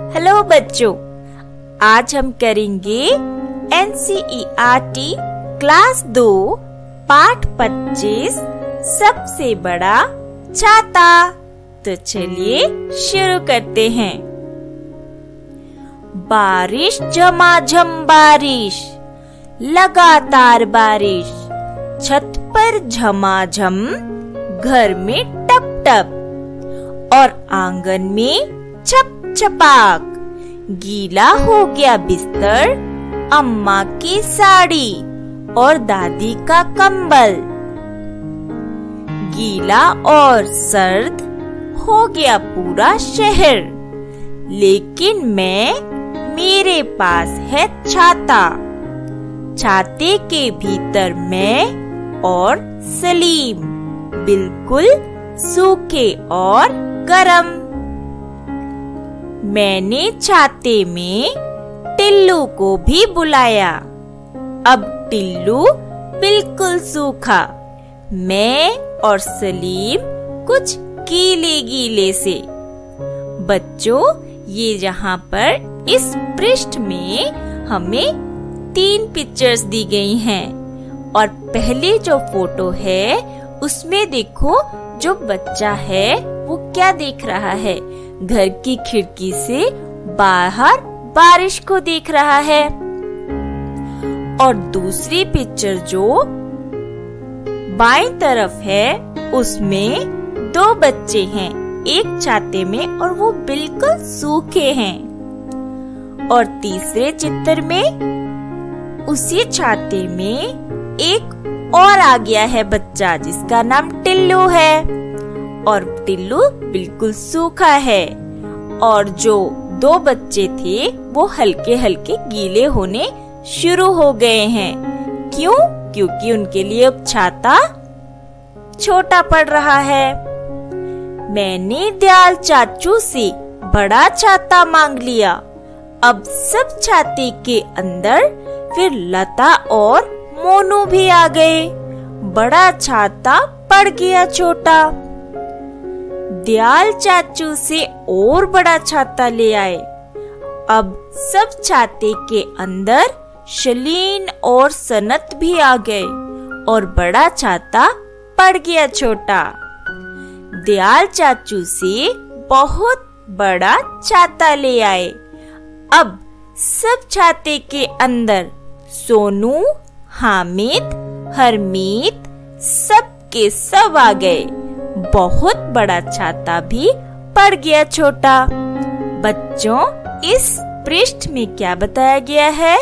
Hello बच्चों, आज हम करेंगे एनसीईआरटी क्लास 2 पाठ 25 सबसे बड़ा छाता। तो चलिए शुरू करते हैं। बारिश झमाझम बारिश, लगातार बारिश, छत पर झमाझम, घर में टप टप और आंगन में छप छपाक। गीला हो गया बिस्तर, अम्मा की साड़ी और दादी का कंबल। गीला और सर्द हो गया पूरा शहर, लेकिन मेरे पास है छाता। छाते के भीतर मैं और सलीम, बिल्कुल सूखे और गरम। मैंने छाते में टिल्लू को भी बुलाया। अब टिल्लू बिल्कुल सूखा, मैं और सलीम कुछ गीले गीले से। बच्चों, ये यहाँ पर इस पृष्ठ में हमें 3 पिक्चर्स दी गई हैं और पहले जो फोटो है उसमें देखो, जो बच्चा है वो क्या देख रहा है? घर की खिड़की से बाहर बारिश को देख रहा है। और दूसरी पिक्चर जो बाईं तरफ है उसमें 2 बच्चे हैं, एक छाते में और वो बिल्कुल सूखे हैं। और तीसरे चित्र में उसी छाते में एक और आ गया है बच्चा जिसका नाम टिल्लू है और टिल्लू बिल्कुल सूखा है। और जो 2 बच्चे थे वो हल्के हल्के गीले होने शुरू हो गए हैं। क्यों? क्योंकि उनके लिए अब छाता छोटा पड़ रहा है। मैंने दयाल चाचू से बड़ा छाता मांग लिया। अब सब छाते के अंदर फिर लता और मोनू भी आ गए। बड़ा छाता पड़ गया छोटा। दयाल चाचू से और बड़ा छाता ले आए। अब सब छाते के अंदर शलीन और सनत भी आ गए और बड़ा छाता पड़ गया छोटा। दयाल चाचू से बहुत बड़ा छाता ले आए। अब सब छाते के अंदर सोनू, हामिद, हरमीत सब के सब आ गए। बहुत बड़ा छाता भी पड़ गया छोटा। बच्चों, इस पृष्ठ में क्या बताया गया है?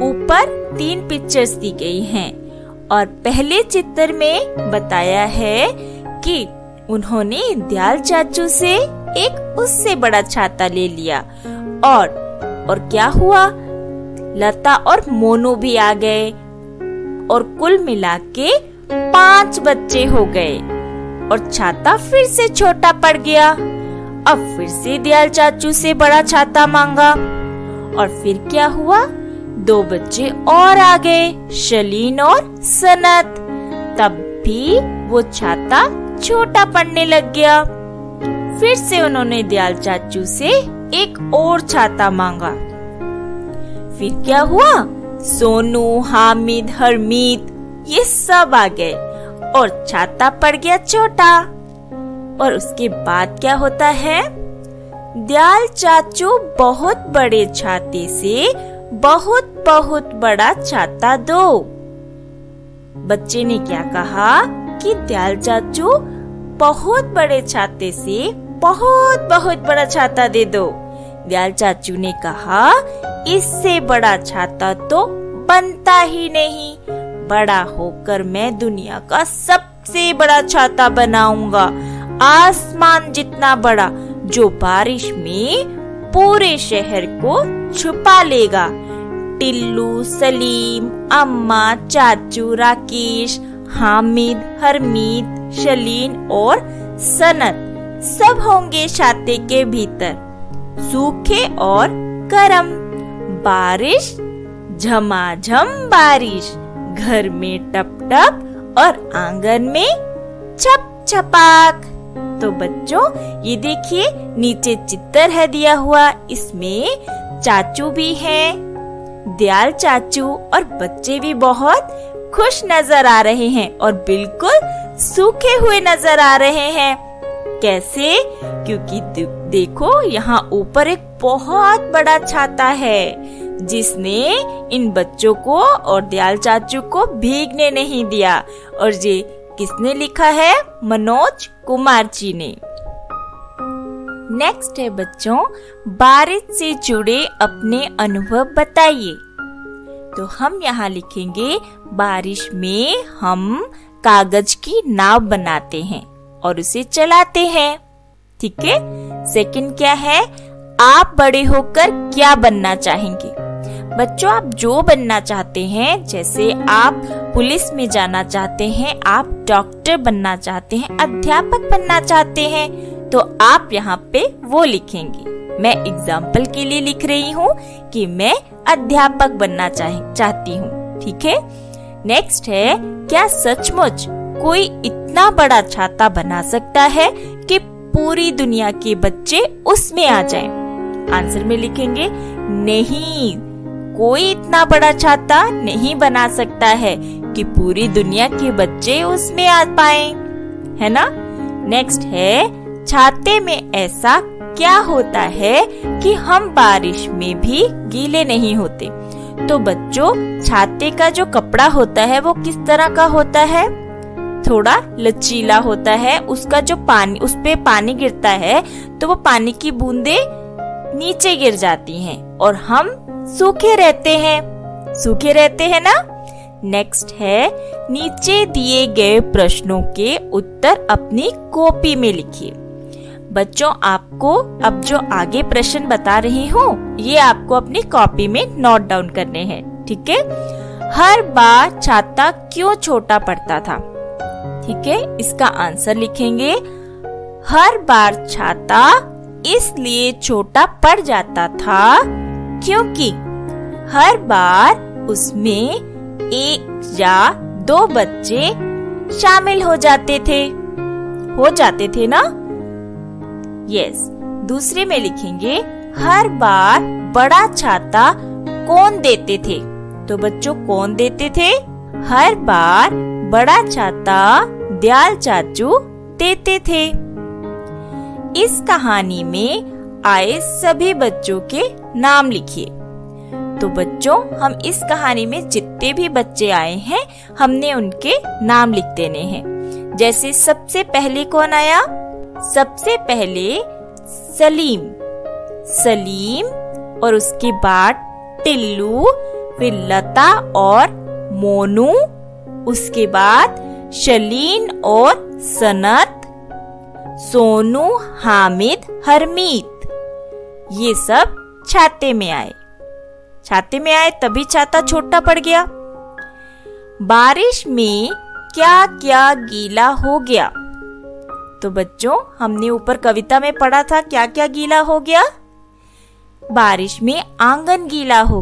ऊपर 3 पिक्चर्स दी गई हैं और पहले चित्र में बताया है कि उन्होंने दयाल चाचू से एक उससे बड़ा छाता ले लिया और क्या हुआ? लता और मोनू भी आ गए और कुल मिला के 5 बच्चे हो गए और छाता फिर से छोटा पड़ गया। अब फिर से दयाल चाचू से बड़ा छाता मांगा और फिर क्या हुआ? 2 बच्चे और आ गए, शलीन और सनत। तब भी वो छाता छोटा पड़ने लग गया। फिर से उन्होंने दयाल चाचू से एक और छाता मांगा। फिर क्या हुआ? सोनू, हामिद, हरमीत ये सब आ गए और छाता पड़ गया छोटा। और उसके बाद क्या होता है? दयाल चाचू बहुत बड़े छाते से बहुत बहुत बड़ा छाता दो। बच्चे ने क्या कहा कि दयाल चाचू बहुत बड़े छाते से बहुत बहुत बड़ा छाता दे दो। दयाल चाचू ने कहा, इससे बड़ा छाता तो बनता ही नहीं। बड़ा होकर मैं दुनिया का सबसे बड़ा छाता बनाऊंगा, आसमान जितना बड़ा, जो बारिश में पूरे शहर को छुपा लेगा। टिल्लू, सलीम, अम्मा, चाचू, राकेश, हामिद, हरमीत, शलीन और सनत सब होंगे छाते के भीतर, सूखे और गरम। बारिश झमाझम बारिश, घर में टप टप और आंगन में छप छपाक। तो बच्चों ये देखिए नीचे चित्र है दिया हुआ, इसमें चाचू भी हैं, दयाल चाचू, और बच्चे भी बहुत खुश नजर आ रहे हैं और बिल्कुल सूखे हुए नजर आ रहे हैं। कैसे? क्योंकि देखो यहाँ ऊपर एक बहुत बड़ा छाता है जिसने इन बच्चों को और दयाल चाचू को भीगने नहीं दिया। और ये किसने लिखा है? मनोज कुमार जी ने। नेक्स्ट है बच्चों, बारिश से जुड़े अपने अनुभव बताइए। तो हम यहाँ लिखेंगे बारिश में हम कागज की नाव बनाते हैं और उसे चलाते हैं। ठीक है। सेकंड क्या है? आप बड़े होकर क्या बनना चाहेंगे? बच्चों आप जो बनना चाहते हैं, जैसे आप पुलिस में जाना चाहते हैं, आप डॉक्टर बनना चाहते हैं, अध्यापक बनना चाहते हैं, तो आप यहाँ पे वो लिखेंगे। मैं एग्जाम्पल के लिए लिख रही हूँ कि मैं अध्यापक बनना चाहती हूँ। ठीक है। नेक्स्ट है, क्या सचमुच कोई इतना बड़ा छाता बना सकता है कि पूरी दुनिया के बच्चे उसमें आ जाएं? आंसर में लिखेंगे नहीं, कोई इतना बड़ा छाता नहीं बना सकता है कि पूरी दुनिया के बच्चे उसमें आ पाए, है ना। नेक्स्ट है, छाते में ऐसा क्या होता है कि हम बारिश में भी गीले नहीं होते? तो बच्चों छाते का जो कपड़ा होता है वो किस तरह का होता है? थोड़ा लचीला होता है। उसका जो पानी, उस पे पानी गिरता है तो वो पानी की बूंदे नीचे गिर जाती हैं और हम सूखे रहते हैं। सूखे रहते हैं ना। नेक्स्ट है, नीचे दिए गए प्रश्नों के उत्तर अपनी कॉपी में लिखिए। बच्चों आपको अब जो आगे प्रश्न बता रही हूँ ये आपको अपनी कॉपी में नोट डाउन करने हैं। ठीक है। हर बार छाता क्यों छोटा पड़ता था? ठीक है। इसका आंसर लिखेंगे, हर बार छाता इसलिए छोटा पड़ जाता था क्योंकि हर बार उसमें एक या दो बच्चे शामिल हो जाते थे ना। यस। दूसरे में लिखेंगे, हर बार बड़ा छाता कौन देते थे? तो बच्चों कौन देते थे? हर बार बड़ा छाता दयाल चाचू देते थे। इस कहानी में आए सभी बच्चों के नाम लिखिए। तो बच्चों हम इस कहानी में जितने भी बच्चे आए हैं हमने उनके नाम लिख देने हैं। जैसे सबसे पहले कौन आया? सबसे पहले सलीम और उसके बाद टिल्लू, फिर लता और मोनू, उसके बाद शलीन और सनत, सोनू, हामिद, हरमीत, ये सब छाते में आए। तभी छाता छोटा पड़ गया। बारिश में क्या क्या गीला हो गया? तो बच्चों हमने ऊपर कविता में पढ़ा था क्या क्या गीला हो गया। बारिश में आंगन गीला हो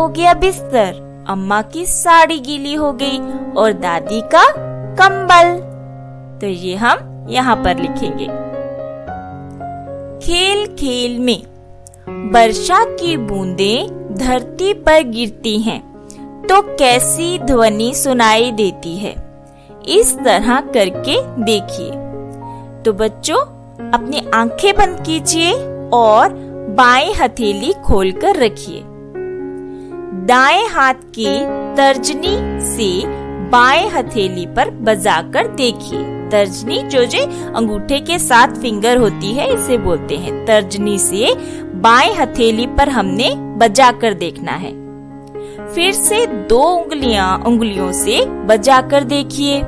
गया बिस्तर, अम्मा की साड़ी गीली हो गई और दादी का कंबल। तो ये हम यहाँ पर लिखेंगे। खेल खेल में वर्षा की बूंदें धरती पर गिरती हैं तो कैसी ध्वनि सुनाई देती है? इस तरह करके देखिए। तो बच्चों अपनी आंखें बंद कीजिए और बाएं हथेली खोलकर रखिए। दाएं हाथ की तर्जनी से बाएं हथेली पर बजाकर देखिए। तर्जनी जो अंगूठे के 7 फिंगर होती है इसे बोलते हैं। तर्जनी से बाएं हथेली पर हमने बजाकर देखना है। फिर से 2 उंगलियों से बजाकर देखिए।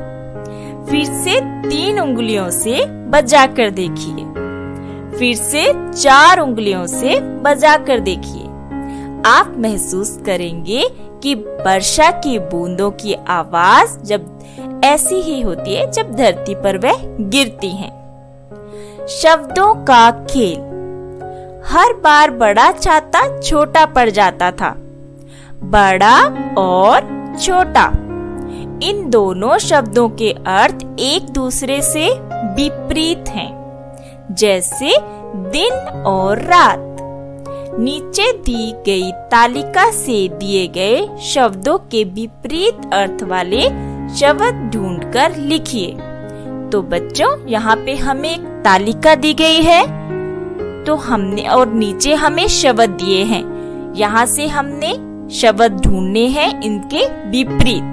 फिर से 3 उंगलियों से बजाकर देखिए। फिर से 4 उंगलियों से बजाकर देखिए। आप महसूस करेंगे कि वर्षा की बूंदों की आवाज जब ऐसी ही होती है जब धरती पर वह गिरती हैं। शब्दों का खेल। हर बार बड़ा छाता छोटा पड़ जाता था। बड़ा और छोटा, इन दोनों शब्दों के अर्थ एक दूसरे से विपरीत हैं, जैसे दिन और रात। नीचे दी गई तालिका से दिए गए शब्दों के विपरीत अर्थ वाले शब्द ढूंढकर लिखिए। तो बच्चों, यहाँ पे हमें एक तालिका दी गई है, तो हमने और नीचे हमें शब्द दिए हैं। यहाँ से हमने शब्द ढूंढने हैं इनके विपरीत।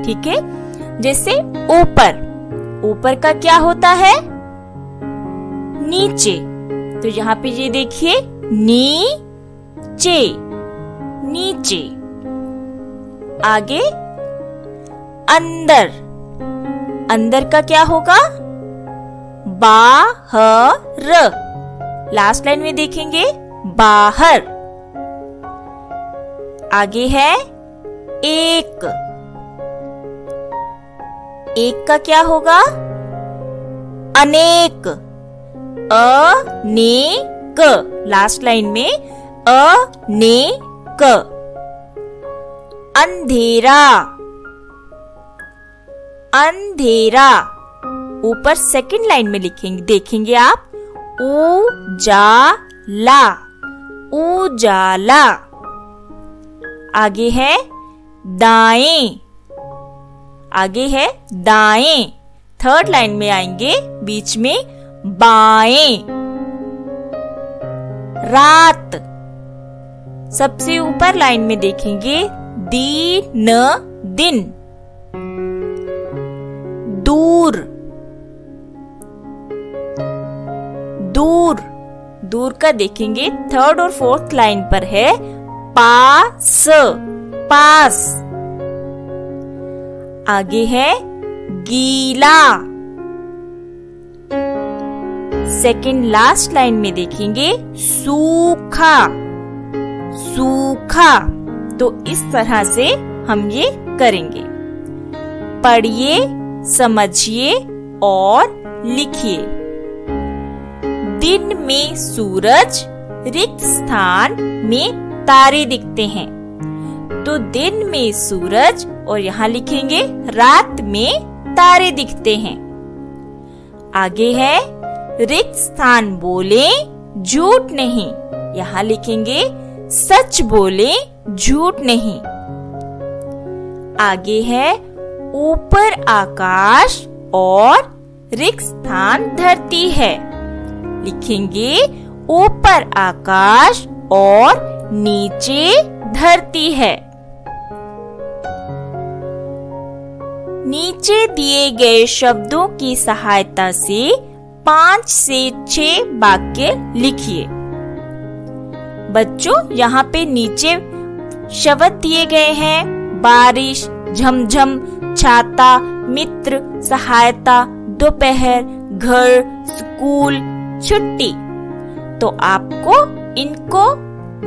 ठीक है, जैसे ऊपर, ऊपर का क्या होता है? नीचे। तो यहाँ पे ये देखिए, नीचे, नीचे। आगे अंदर, अंदर का क्या होगा? बाहर। लास्ट लाइन में देखेंगे, बाहर। आगे है एक, एक का क्या होगा? अनेक, अनेक। लास्ट लाइन में अनेक। अंधेरा, अंधेरा। ऊपर सेकंड लाइन में लिखेंगे, देखेंगे आप, उजाला, उजाला। आगे है दाएं, आगे है दाएं। थर्ड लाइन में आएंगे, बीच में बाएं। रात, सबसे ऊपर लाइन में देखेंगे, दिन, दिन। दूर, दूर, दूर का देखेंगे, थर्ड और फोर्थ लाइन पर है, पास, पास। आगे है गीला, सेकंड लास्ट लाइन में देखेंगे, सूखा, सूखा। तो इस तरह से हम ये करेंगे। पढ़िए, समझिए और लिखिए। दिन में सूरज, रिक्त स्थान में तारे दिखते हैं। तो दिन में सूरज, और यहाँ लिखेंगे रात में तारे दिखते हैं। आगे है रिक्त स्थान बोले, झूठ नहीं। यहाँ लिखेंगे सच बोले, झूठ नहीं। आगे है ऊपर आकाश और रिक्त स्थान धरती है। लिखेंगे ऊपर आकाश और नीचे धरती है। नीचे दिए गए शब्दों की सहायता से 5 से 6 वाक्य लिखिए। बच्चों, यहाँ पे नीचे शब्द दिए गए हैं, बारिश, झमझम, छाता, मित्र, सहायता, दोपहर, घर, स्कूल, छुट्टी। तो आपको इनको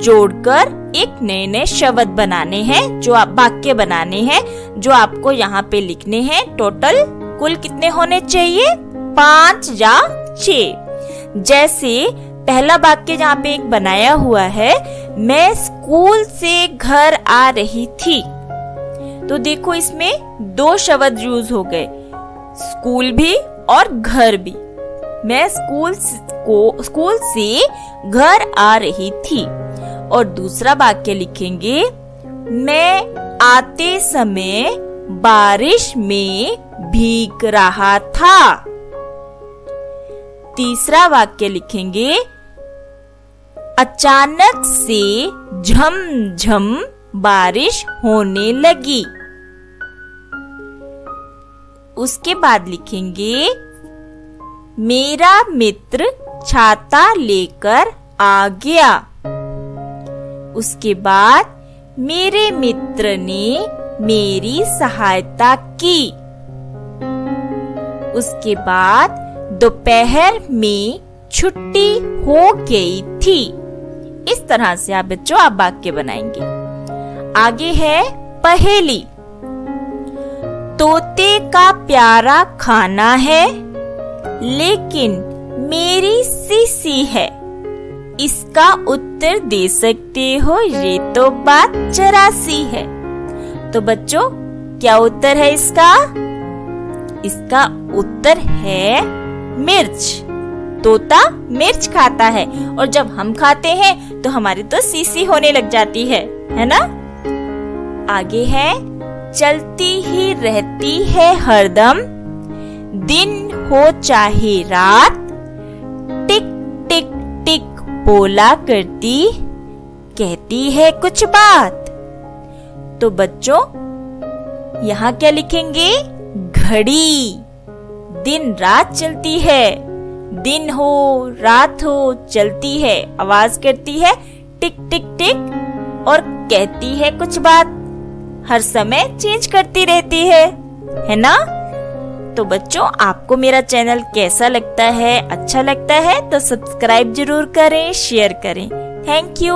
जोड़कर एक नए नए शब्द बनाने हैं, जो आप वाक्य बनाने हैं, जो आपको यहाँ पे लिखने हैं। टोटल कुल कितने होने चाहिए? 5 या 6। जैसे पहला वाक्य जहाँ पे एक बनाया हुआ है, मैं स्कूल से घर आ रही थी। तो देखो इसमें 2 शब्द यूज हो गए, स्कूल भी और घर भी। मैं स्कूल से घर आ रही थी। और दूसरा वाक्य लिखेंगे, मैं आते समय बारिश में भीग रहा था। तीसरा वाक्य लिखेंगे, अचानक से झमझम बारिश होने लगी। उसके बाद लिखेंगे, मेरा मित्र छाता लेकर आ गया। उसके बाद मेरे मित्र ने मेरी सहायता की। उसके बाद दोपहर में छुट्टी हो गई थी। इस तरह से आप बच्चों आप वाक्य बनाएंगे। आगे है पहेली। तोते का प्यारा खाना है, लेकिन मेरी सीसी है। इसका उत्तर दे सकते हो? ये तो बात 84 है। तो बच्चों क्या उत्तर है इसका? इसका उत्तर है मिर्च। तोता मिर्च खाता है और जब हम खाते हैं तो हमारी तो सीसी होने लग जाती है ना। आगे है, चलती ही रहती है हरदम, दिन हो चाहे रात, टिक टिक टिक बोला करती, कहती है कुछ बात। तो बच्चों यहाँ क्या लिखेंगे? घड़ी। दिन रात चलती है, दिन हो रात हो चलती है, आवाज करती है टिक टिक टिक और कहती है कुछ बात, हर समय चेंज करती रहती है ना। तो बच्चों आपको मेरा चैनल कैसा लगता है? अच्छा लगता है तो सब्सक्राइब जरूर करें, शेयर करें। Thank you.